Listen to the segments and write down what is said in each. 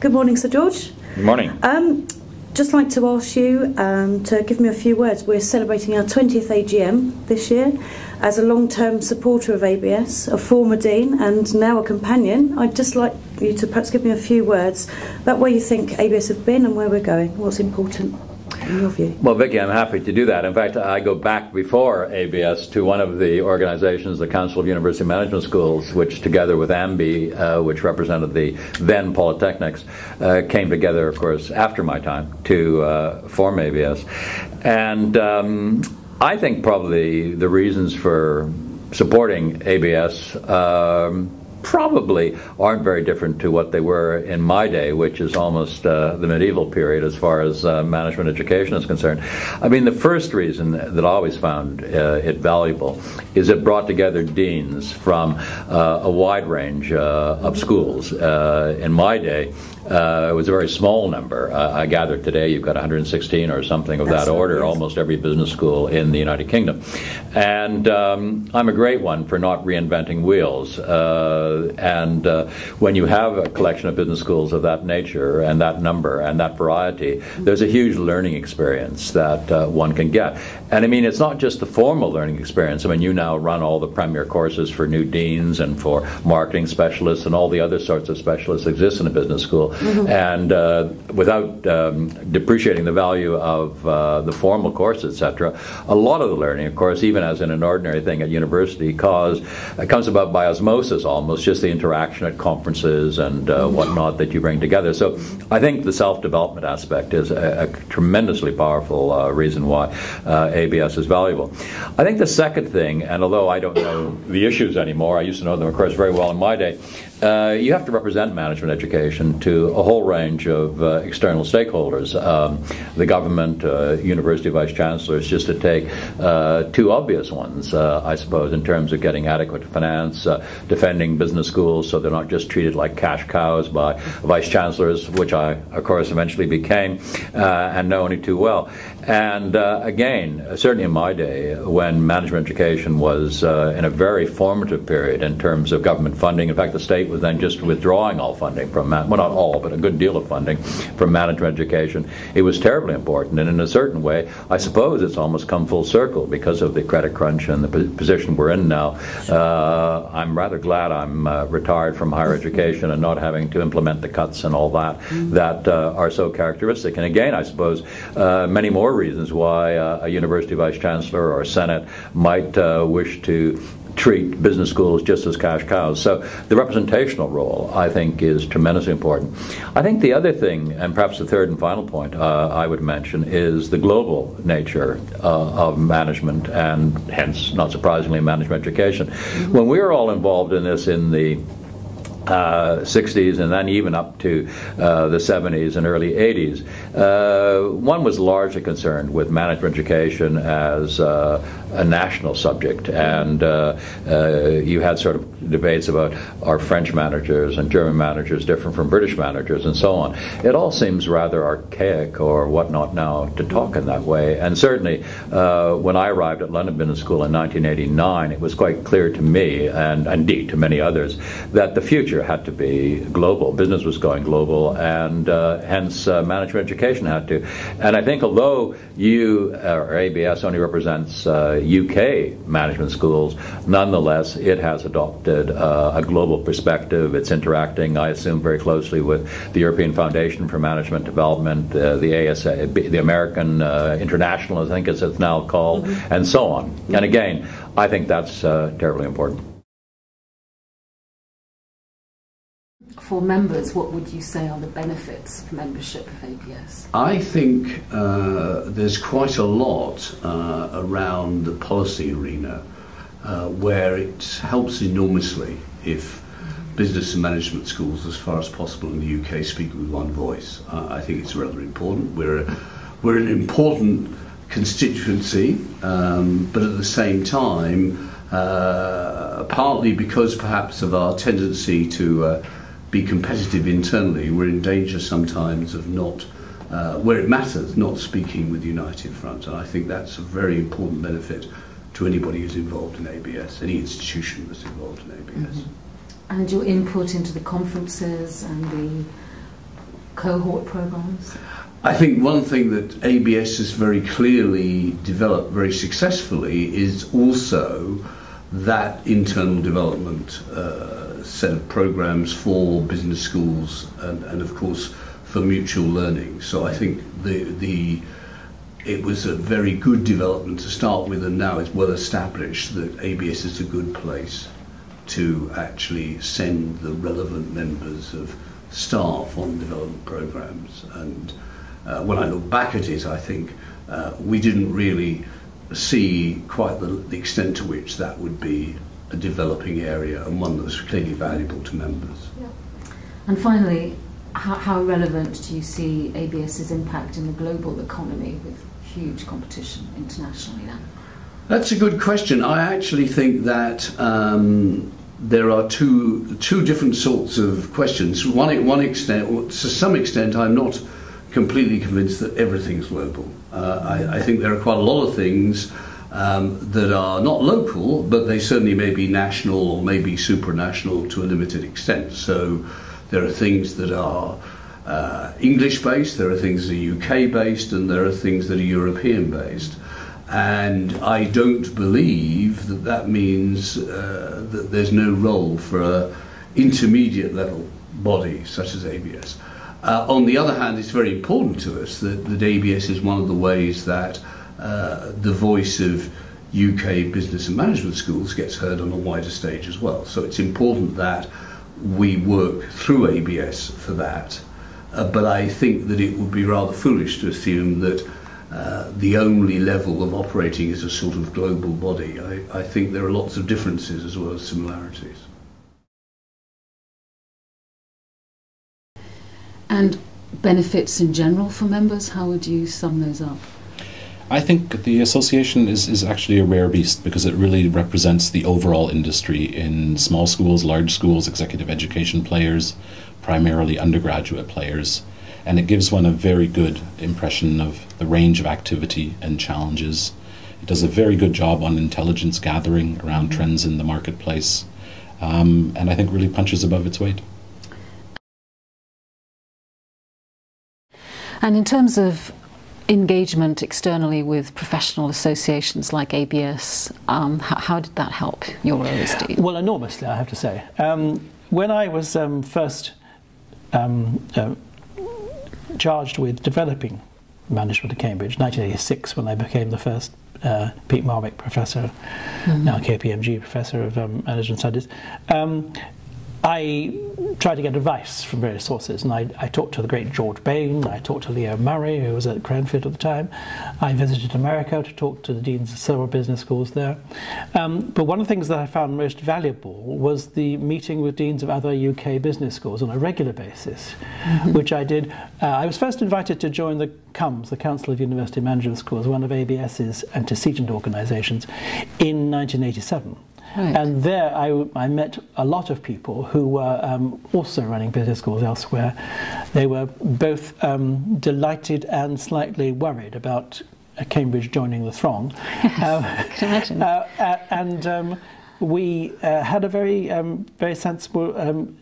Good morning, Sir George. Good morning. Just like to ask you to give me a few words. We're celebrating our 20th AGM this year. As a long-term supporter of ABS, a former dean and now a companion, I'd just like you to perhaps give me a few words about where you think ABS have been and where we're going. What's important in your view? Well, Vicky, I'm happy to do that. In fact, I go back before ABS to one of the organizations, the Council of University Management Schools, which together with AMBI, which represented the then polytechnics, came together, of course, after my time to form ABS. And I think probably the reasons for supporting ABS probably aren't very different to what they were in my day, which is almost the medieval period as far as management education is concerned. I mean, the first reason that I always found it valuable is it brought together deans from a wide range of schools. In my day, it was a very small number. I gather today you've got 116 or something of that order, almost every business school in the United Kingdom. And I'm a great one for not reinventing wheels. And when you have a collection of business schools of that nature and that number and that variety, there's a huge learning experience that one can get. And I mean, it's not just the formal learning experience. I mean, you now run all the premier courses for new deans and for marketing specialists and all the other sorts of specialists exist in a business school. And without depreciating the value of the formal courses, etc., a lot of the learning, of course, even as in an ordinary thing at university, comes about by osmosis almost, just the interaction at conferences and whatnot that you bring together. So I think the self-development aspect is a tremendously powerful reason why ABS is valuable. I think the second thing, and although I don't know the issues anymore, I used to know them, of course, very well in my day, you have to represent management education to a whole range of external stakeholders, the government, university vice chancellors, just to take two obvious ones, I suppose, in terms of getting adequate finance, defending business schools so they're not just treated like cash cows by vice chancellors, which I, of course, eventually became and know only too well. And again, certainly in my day, when management education was in a very formative period in terms of government funding, in fact, the state was then just withdrawing all funding from, well, not all, but a good deal of funding from management education. It was terribly important, and in a certain way, I suppose it's almost come full circle because of the credit crunch and the position we're in now. I'm rather glad I'm retired from higher education and not having to implement the cuts and all that that are so characteristic. And again, I suppose many more reasons why a university vice chancellor or a senate might wish to treat business schools just as cash cows. So the representational role, I think, is tremendously important. I think the other thing, and perhaps the third and final point I would mention, is the global nature of management and hence, not surprisingly, management education. When we were all involved in this in the 60s and then even up to the 70s and early 80s, one was largely concerned with management education as a national subject, and you had sort of debates about are French managers and German managers different from British managers and so on. It all seems rather archaic or whatnot now to talk in that way, and certainly when I arrived at London Business School in 1989, it was quite clear to me, and indeed to many others, that the future had to be global. Business was going global, and hence management education had to. And I think although ABS only represents UK management schools, nonetheless it has adopted a global perspective. It's interacting, I assume, very closely with the European Foundation for Management Development, the ASA, the American International, I think it's now called, and so on. And again, I think that's terribly important. For members, what would you say are the benefits of membership of ABS? I think there's quite a lot around the policy arena where it helps enormously if business and management schools, as far as possible in the UK, speak with one voice. I think it's rather important. We're an important constituency, but at the same time, partly because perhaps of our tendency to be competitive internally, we're in danger sometimes of not, where it matters, not speaking with united front. And I think that's a very important benefit to anybody who's involved in ABS, any institution that's involved in ABS. And your input into the conferences and the cohort programs? I think one thing that ABS has very clearly developed very successfully is also that internal development set of programs for business schools and of course for mutual learning. So I think it was a very good development to start with, and now it's well established that ABS is a good place to actually send the relevant members of staff on development programs. And when I look back at it, I think we didn't really see quite the extent to which that would be a developing area and one that was clearly valuable to members. Yeah. And finally, how relevant do you see ABS's impact in the global economy with huge competition internationally now? That's a good question. I actually think that there are two different sorts of questions. To some extent, I'm not completely convinced that everything's global. I think there are quite a lot of things that are not local, but they certainly may be national or maybe supranational to a limited extent. So there are things that are English-based, there are things that are UK-based, and there are things that are European-based. And I don't believe that that means that there's no role for an intermediate level body such as ABS. On the other hand, it's very important to us that ABS is one of the ways that the voice of UK business and management schools gets heard on a wider stage as well. So it's important that we work through ABS for that. But I think that it would be rather foolish to assume that the only level of operating is a sort of global body. I think there are lots of differences as well as similarities. And benefits in general for members, how would you sum those up? I think the association is actually a rare beast because it really represents the overall industry in small schools, large schools, executive education players, primarily undergraduate players, and it gives one a very good impression of the range of activity and challenges. It does a very good job on intelligence gathering around trends in the marketplace, and I think really punches above its weight. And in terms of engagement externally with professional associations like ABS, how did that help your OSD? Well, enormously, I have to say. When I was first charged with developing management at Cambridge, 1986, when I became the first Pete Marwick Professor, now KPMG Professor of Management Studies, I tried to get advice from various sources, and I talked to the great George Bain, I talked to Leo Murray, who was at Cranfield at the time. I visited America to talk to the deans of several business schools there. But one of the things that I found most valuable was the meeting with deans of other UK business schools on a regular basis, which I did. I was first invited to join the CUMS, the Council of University Management Schools, one of ABS's antecedent organisations, in 1987. Right. And there I met a lot of people who were also running business schools elsewhere. They were both delighted and slightly worried about Cambridge joining the throng. Yes, I can imagine. And we had a very, very sensible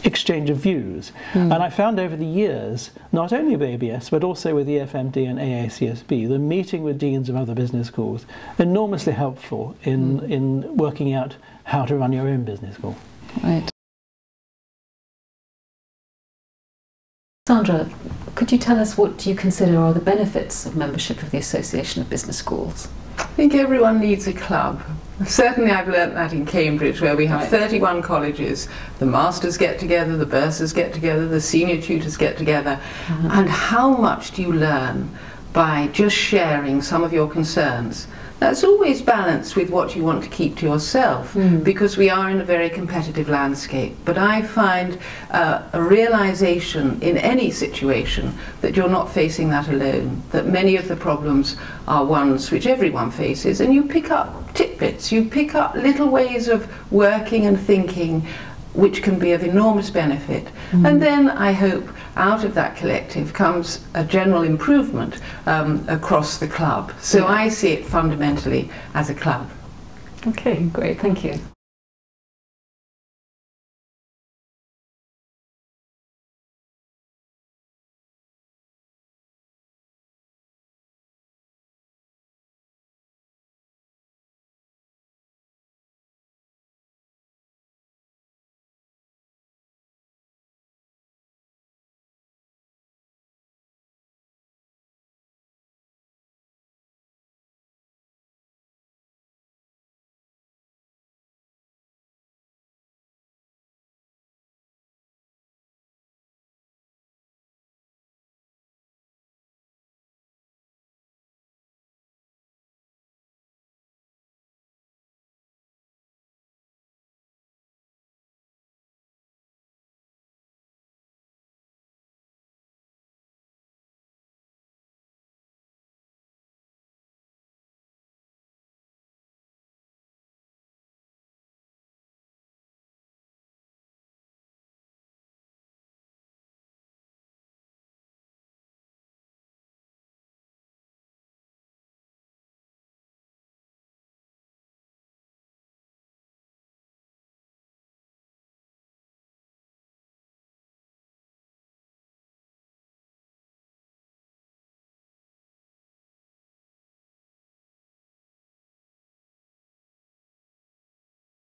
exchange of views. And I found over the years, not only with ABS, but also with EFMD and AACSB, the meeting with deans of other business schools, enormously helpful in working out how to run your own business school. Right. Sandra, could you tell us what you consider are the benefits of membership of the Association of Business Schools? I think everyone needs a club. Certainly I've learnt that in Cambridge, where we have 31 colleges. The masters get together, the bursars get together, the senior tutors get together. And how much do you learn by just sharing some of your concerns? That's always balanced with what you want to keep to yourself, because we are in a very competitive landscape. But I find a realization in any situation that you're not facing that alone, that many of the problems are ones which everyone faces, and you pick up tidbits, you pick up little ways of working and thinking which can be of enormous benefit. And then I hope out of that collective comes a general improvement across the club. So I see it fundamentally as a club. Okay, great, thank you.